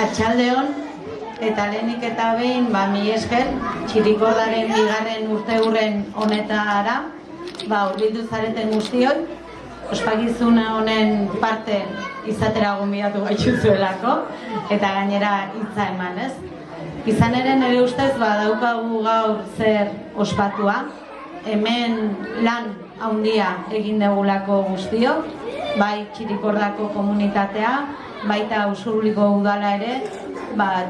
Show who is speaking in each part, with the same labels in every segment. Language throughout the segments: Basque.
Speaker 1: Atxaldeon, eta lehenik eta behin, mi esker, Txirikordaren bigarren urteurren honetara, hurbildu zareten guztioi, ospakizun honen parte izatera gonbidatu gaituzuelako, eta gainera hitza eman, ez? Izan ere nire ustez, daukagu gaur zer ospatua, hemen lan handia egin degulako guztiok, bai Txirikordako komunitatea, baita Usurbiliko udala ere,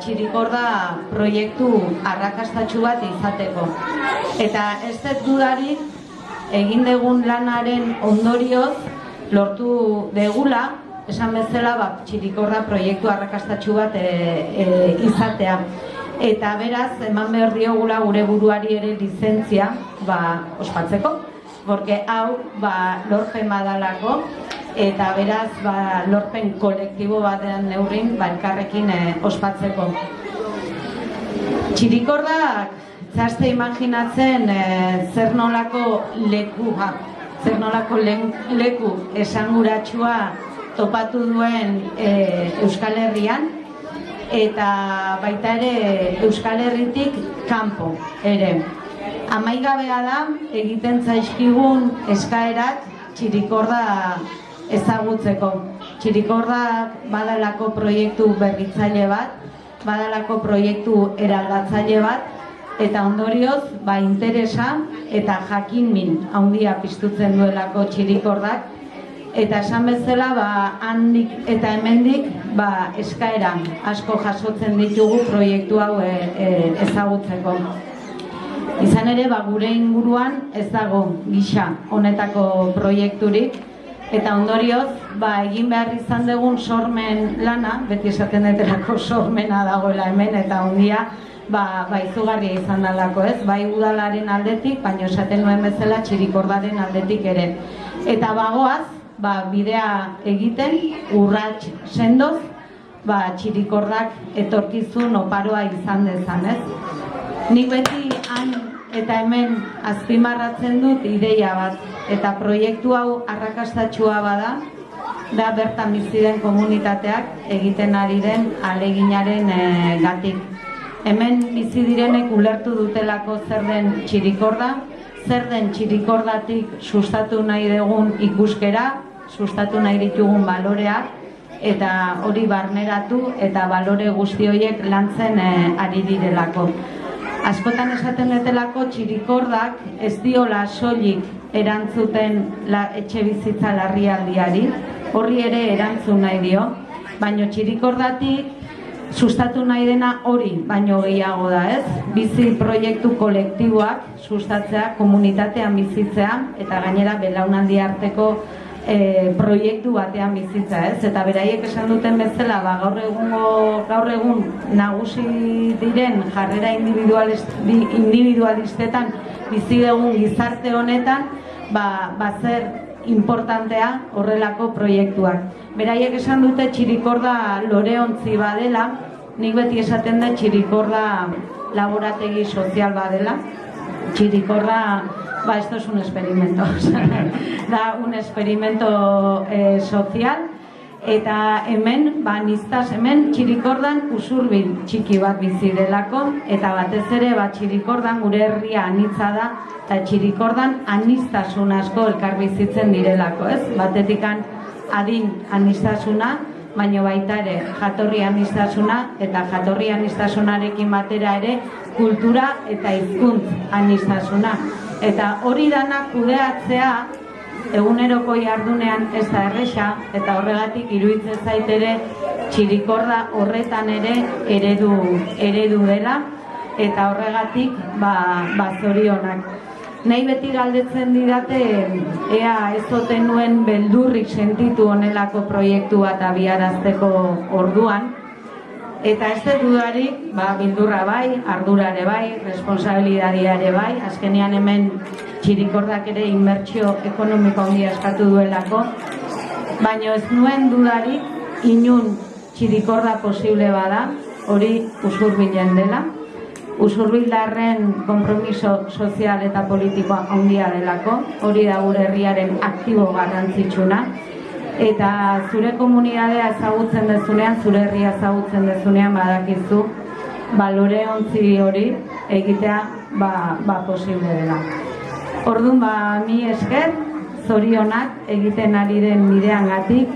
Speaker 1: Txirikorda proiektu arrakastatsu bat izateko. Eta ez dut dudarik, egin dugun lanaren ondorioz lortu degula, esan bezala Txirikorda proiektu arrakastatsu bat izatea. Eta beraz, eman behar diogula gure buruari ere lizentzia ospatzeko, porque hau lorpen badalako, eta beraz lorpen kolektibo batean neurrin elkarrekin ospatzeko. Txirikordak zazte imaginatzen zer nolako leku esanguratsua topatu duen Euskal Herrian, eta baita ere Euskal Herritik kanpo ere. Amaigabea da egiten zaizkigun eskaerak Txirikorda ezagutzeko. Txirikordak badalako proiektu berritzaile bat, badalako proiektu eraldatzaile bat, eta ondorioz, interesa eta jakinmin handia piztutzen duelako Txirikordak, eta esan bezala, handik eta hemendik eskaera asko jasotzen ditugu proiektu hau ezagutzeko. Izan ere, gure inguruan ez dago gisa honetako proiekturik, eta ondorioz, egin behar izan dugun sormen lana, beti esaten deterako sormena dagoela hemen, eta ondia, izugarria izan dalako, ez? Bai udalaren aldetik, baina esaten nuen bezala Txirikordaren aldetik ere. Eta bagoaz, bidea egiten, urrats sendoz, Txirikordak etorkizun oparoa izan dezan, ez? Nik beti han eta hemen azpimarratzen dut ideia bat, eta proiektu hau arrakastatsua bada, da bertan bizi den komunitateak egiten ari den ahaleginaren gatik. Hemen bizi direnek ulertu dutelako zer den Txirikorda, zer den Txirikordatik sustatu nahi dugun ikuskera, sustatu nahi ditugun baloreak, eta hori barneratu eta balore guzti horiek lantzen ari direlako. Askotan esaten detelako Txirikordak ez diola soilik erantzuten etxe bizitza larrialdiari, horri ere erantzun nahi dio, baina Txirikordatik sustatu nahi dena hori baino gehiago da, ez? Bizi proiektu kolektiboak sustatzea, komunitatean bizitzea, eta gainera belaunaldi arteko proiektu batean bizitza, ez? Eta beraiek esan duten bezala, gaur egun nagusi diren jarrera individualistetan bizi dugun gizarte honetan, zer importantea horrelako proiektuak. Beraiek esan dute Txirikorda loreontzi badela, nik beti esaten da Txirikorda laborategi sozial badela. Txirikorda, esto es un experimento, da un experimento social, eta hemen, hemen Txirikordan Usurbil txiki bat bizi delako, eta batez ere Txirikordan gure herria anitza da, eta Txirikordan aniztasun asko elkar bizitzen direlako, ez? Batetikan adin aniztasuna, baina baita ere jatorri aniztasuna, eta jatorri aniztasunarekin batera ere kultura eta hizkuntz aniztasuna. Eta hori danak kudeatzea eguneroko jardunean ez da erresa, eta horregatik iruditzen zait ere Txirikorda horretan ere eredu dela, eta horregatik zorionak. Nahi beti galdetzen didate ea ez oten nuen beldurrik sentitu honelako proiektu bat abiarazteko orduan, eta ez dut dudarik, beldurra bai, ardurare bai, responsabilidadiare bai, azkenean hemen Txirikordak ere inbertsio ekonomiko handia eskatu duelako, baina ez nuen dudarik, inun Txirikorda posible bada, hori Usurbilen dela, Usurbildarren konpromiso sozial eta politikoa handia delako, hori da gure herriaren aktibo garrantzitsuna, Eta zure komunidadea ezagutzen dezunean, zure herria ezagutzen dezunean, badakizu, balore ontzi hori egitea posible dela. Orduan, mi esker, zorionak egiten ari den bideangatik,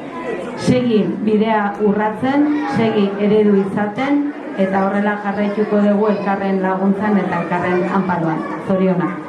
Speaker 1: segi bidea urratzen, segi eredu izaten, eta horrela jarraituko dugu elkarren laguntzan eta elkarren anparoan. Zorionak.